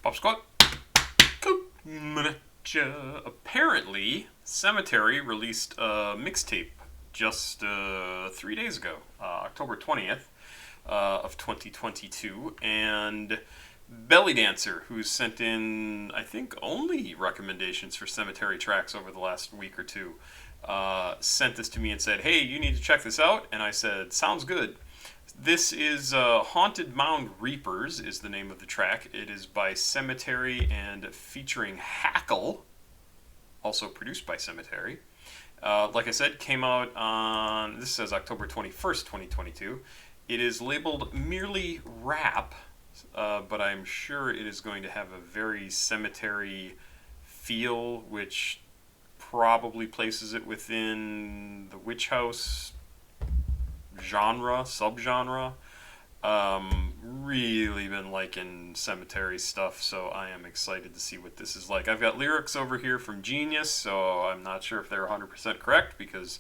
Papasquatjon. Apparently, Sematary released a mixtape just 3 days ago, October 20th of 2022, and Belly Dancer, who's sent in, I think, only recommendations for Sematary tracks over the last week or two, sent this to me and said, hey, you need to check this out, and I said, sounds good. This is Haunted Mound Reapers is the name of the track. It is by Sematary and featuring Hackle, also produced by Sematary. Like I said, came out on, this says October 21st, 2022. It is labeled merely rap, but I'm sure it is going to have a very Sematary feel, which probably places it within the Witch House genre, subgenre. Really been liking Sematary stuff, so I am excited to see what this is like. I've got lyrics over here from Genius, so I'm not sure if they're 100% correct because,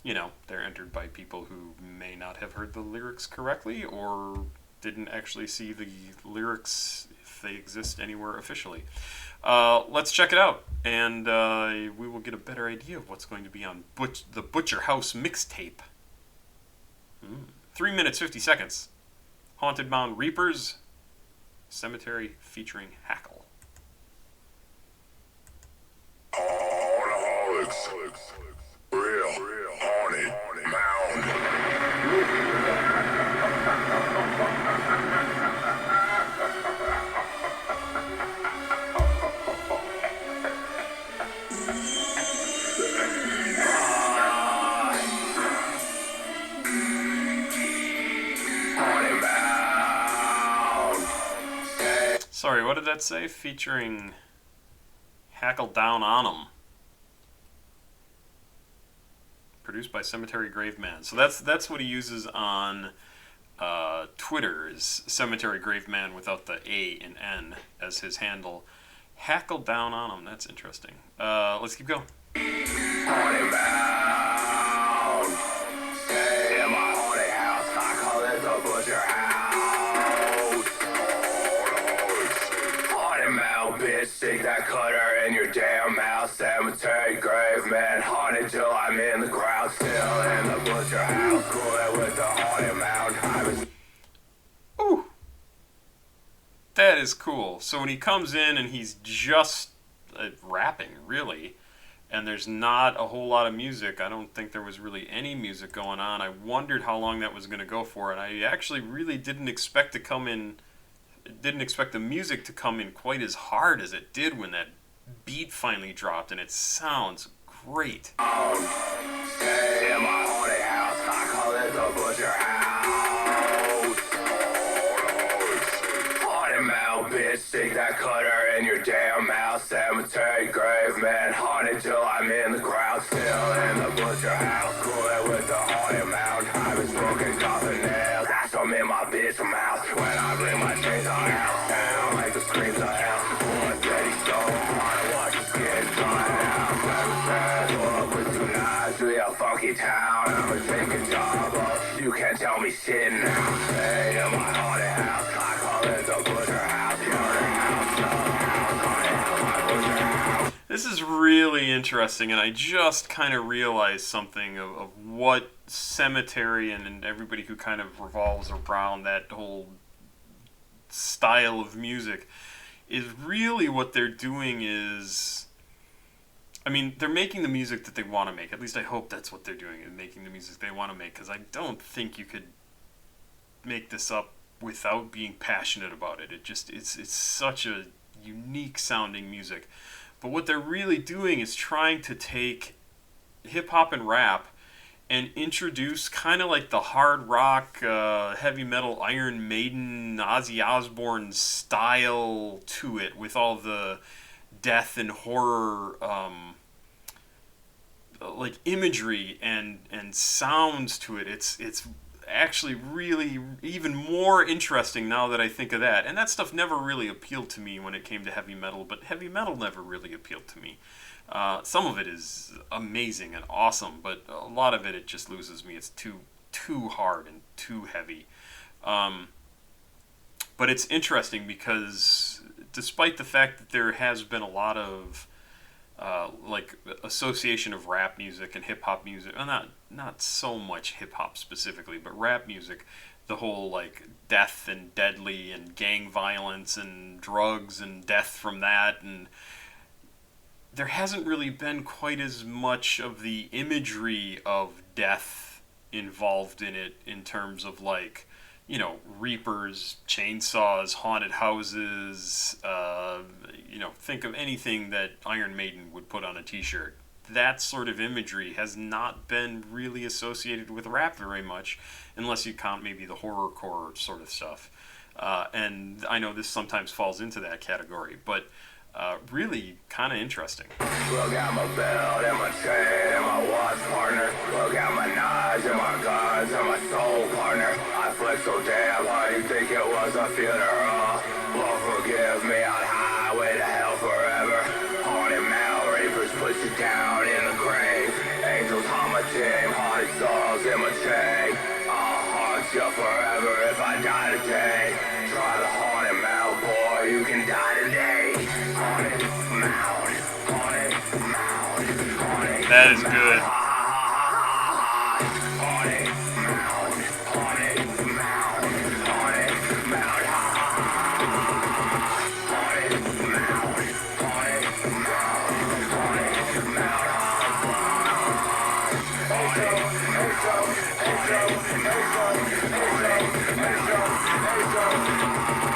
you know, they're entered by people who may not have heard the lyrics correctly or didn't actually see the lyrics if they exist anywhere officially. Let's check it out, and we will get a better idea of what's going to be on the Butcher House mixtape. 3 minutes, 50 seconds. Haunted Mound Reapers, Sematary featuring Hackle. Alcoholics, real, haunted mound. Sorry, what did that say? Featuring Hackle Down on 'em. Produced by Cemetery Graveman. So that's what he uses on Twitter, is Cemetery Graveman without the A and N as his handle. Hackle Down on 'em. That's interesting. Let's keep going. Haunted mound. Stay in my haunted house. I call it the Butcher House. Haunted mound, bitch. Stick that cutter in your damn mouth. Cemetery grave man. Haunted till I'm in the ground. Still in the Butcher House. Cool it with the haunted mound. Ooh. That is cool. So when he comes in and he's just rapping, really, and there's not a whole lot of music. I don't think there was really any music going on. I wondered how long that was going to go for, and I actually really didn't expect the music to come in quite as hard as it did when that beat finally dropped, and it sounds great. Stay in my haunted house. I call it the Butcher House. Haunted mound, bitch. Stick that cutter in your damn mouth. Cemetery grave man. Haunted till I'm in the ground. Still in the Butcher House. Cool it with the haunted mound. I've been smoking coffin nails. That's I'm in my bitch mouth. When I bring my chains on out. Sound like the screams of hell. One steady stone. I watch the skin dry out. Pull up with 2 knives to your funky town. I'ma take a job. You can't tell me shit now. Stay in my haunted house. I call it the Butcher House. This is really interesting, and I just kind of realized something of what Cemetery and everybody who kind of revolves around that whole style of music is really what they're doing is, I mean, they're making the music that they want to make. At least I hope that's what they're doing, is making the music they want to make, because I don't think you could make this up without being passionate about it. It's such a unique sounding music. But what they're really doing is trying to take hip-hop and rap and introduce kind of like the hard rock, heavy metal, Iron Maiden, Ozzy Osbourne style to it, with all the death and horror like imagery and sounds to it. It's actually really even more interesting now that I think of that. And that stuff never really appealed to me when it came to heavy metal, but heavy metal never really appealed to me. Some of it is amazing and awesome, but a lot of it just loses me. It's too hard and too heavy. But it's interesting because despite the fact that there has been a lot of like association of rap music and hip hop music, not so much hip hop specifically, but rap music, the whole like death and deadly and gang violence and drugs and death from that, and there hasn't really been quite as much of the imagery of death involved in it in terms of like, you know, reapers, chainsaws, haunted houses, you know, think of anything that Iron Maiden would put on a t-shirt. That sort of imagery has not been really associated with rap very much, unless you count maybe the horrorcore sort of stuff. And I know this sometimes falls into that category, but really kind of interesting. Look at my belt and my chain and my watch partner. Look at my knives and my guns and my soul partner. I flex so damn hard you think it was a funeral. Lord forgive me on highway to hell forever. Haunted Mound reapers put you down in the grave. Angels haunt my team, haunted souls in my chain. I'll haunt you forever if I die today. Try the haunted Mound, boy, you can die today. Haunted Mound, haunted Mound, haunted. That is good. Haunted Mound, haunted Mound, haunted Mound, haunted Mound, haunted Mound,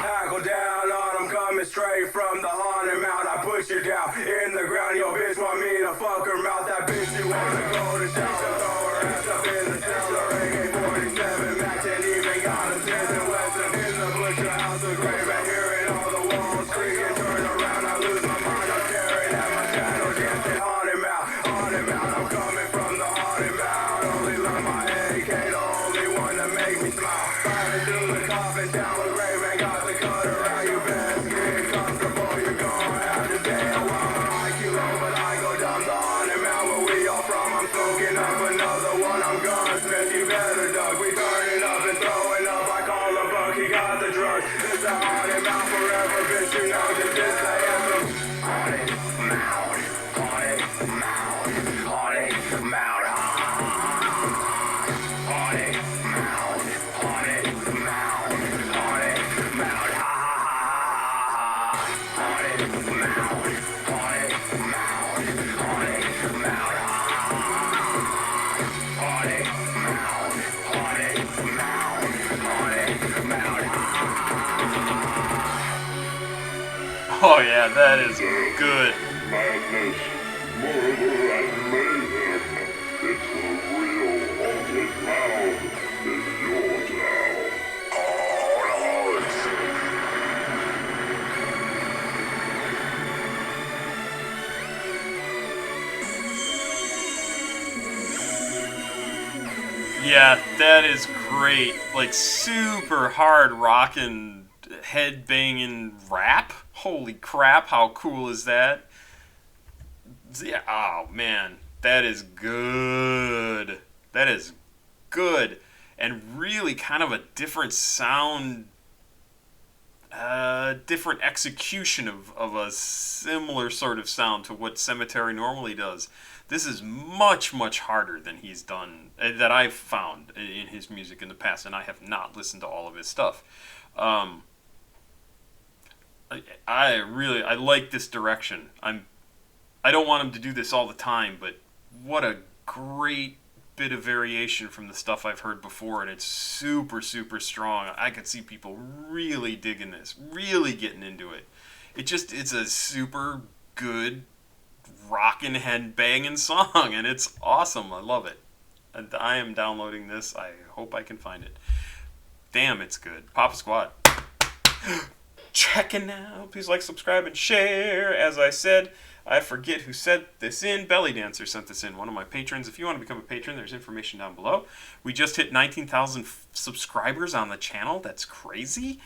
Hackle down on them, coming straight from the haunted Mound. I push you down in the ground. Yo, bitch want me to fuck her mouth. That bitch, she wanna go to shower. Throw her ass up in the cellar. AK-47 Max and even got a Smith and Wesson in the butcher house. The grave and hearing all the walls creaking. Turn around, I lose my mind. I'm staring at my shadow dancing. Haunted Mound, haunted Mound. I'm coming from the haunted Mound. Only love my AK, the only one to make me smile. Firing through the coffin, down the grave and got the cutter out. You best get comfortable, you're gonna have to stay a while. I IQ low, but I go down the haunted Mound. Where we all from, I'm smoking up another one. I'm gonna spit, you better duck. We turning up and throwing up. I call a buck, he got the drugs. It's a haunted Mound forever, bitch, you know that this I anthem. Haunted Mound, haunted Mound, haunted Mound, haunted Mound, haunted Mound, haunted Mound, haunted Mound, haunted Mound, haunted Mound, haunted Mound, haunted Mound, haunted Mound. Oh yeah, that is good. Madness, murder, and mayhem. It's the real haunted mound in your town. Yeah, that is great. Like super hard rockin', head banging rap. Holy crap! How cool is that? Yeah. Oh man, that is good. That is good, and really kind of a different sound, different execution of a similar sort of sound to what Sematary normally does. This is much, much harder than he's done, that I've found in his music in the past, and I have not listened to all of his stuff. I like this direction. I don't want him to do this all the time, but what a great bit of variation from the stuff I've heard before, and it's super, super strong. I could see people really digging this, really getting into it. It's a super good rockin' head banging song, and it's awesome. I love it. And I am downloading this. I hope I can find it. Damn, it's good. Papa Squad. Checking out. Please like, subscribe, and share. As I said, I forget who sent this in. Belly Dancer sent this in, one of my patrons. If you want to become a patron, there's information down below. We just hit 19,000 subscribers on the channel. That's crazy.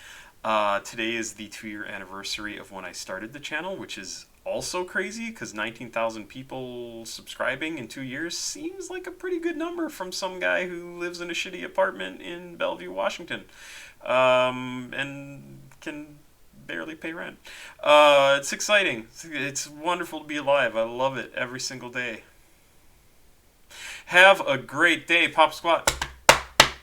Today is the 2-year anniversary of when I started the channel, which is also crazy because 19,000 people subscribing in 2 years seems like a pretty good number from some guy who lives in a shitty apartment in Bellevue, Washington, and can barely pay rent. It's exciting. It's wonderful to be alive. I love it every single day. Have a great day, Pop Squat.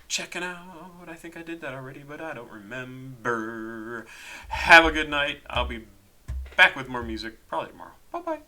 Checking out. I think I did that already, but I don't remember. Have a good night. I'll be back with more music probably tomorrow. Bye-bye.